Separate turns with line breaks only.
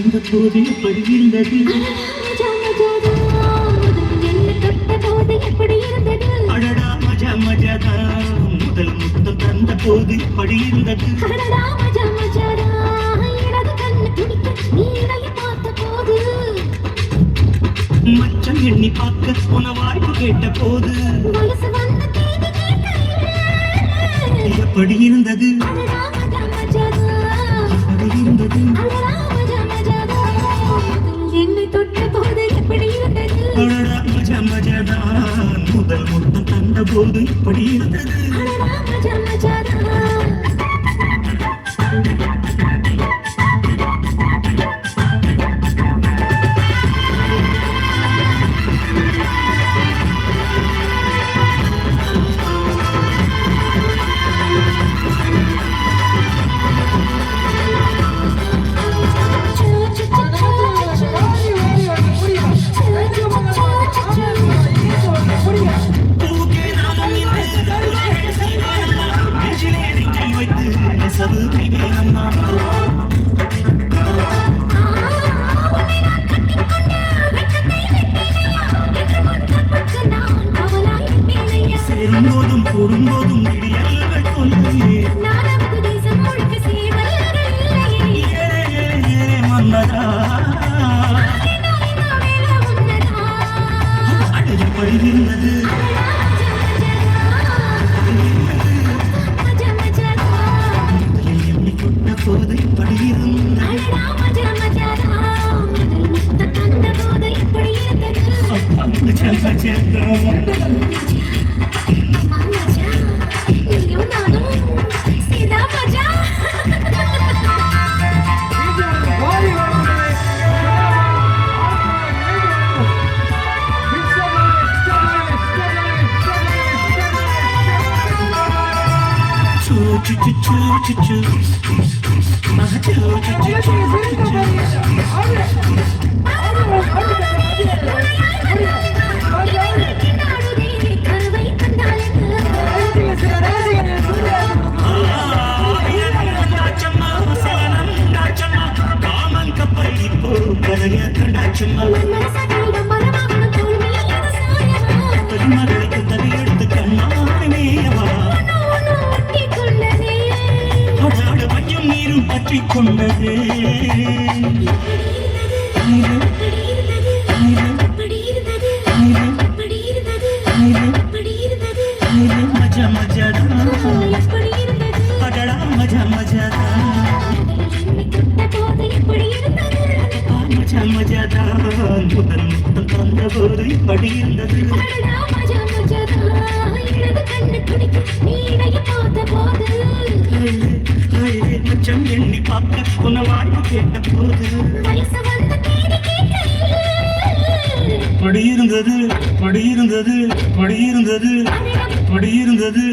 தந்த போது எப்படி இருந்தது அடடா மஜா மஜாதான் முதல் முத்தம் தந்த போது எப்படி இருந்தது மச்சம் எண்ணி பார்க்க உன வாய்ப்பு கேட்ட போது எப்படி இருந்தது எப்படி இருந்தது
என்னை தொட்ட போது எப்படி இருந்தது
மஜா மஜாதான் முதல் முத்தம் தந்த போது எப்படி இருந்தது
மஜா மஜாதான்
சேரும்போதும் கூடும்போதும் இடியல்கள் கொள்ளையே மன்னதா எப்படி இருந்தது எண்ணி கொண்ட போது எப்படி இருந்தது மகளுக்கு தவியெடுத்து கண்ணாடினேவா அடாடு மஞ்சள் நீரும் பற்றி கொண்டது மஜா மஜாதா அடடா மஜா மஜாதா மஜா மஜாதா முதல் முத்தம் தந்த போது இப்படி இருந்தது மச்சம் எண்ணி பார்க்க உன வாய்ப்பு கேட்ட போது படி இருந்தது படி இருந்தது படி இருந்தது படி இருந்தது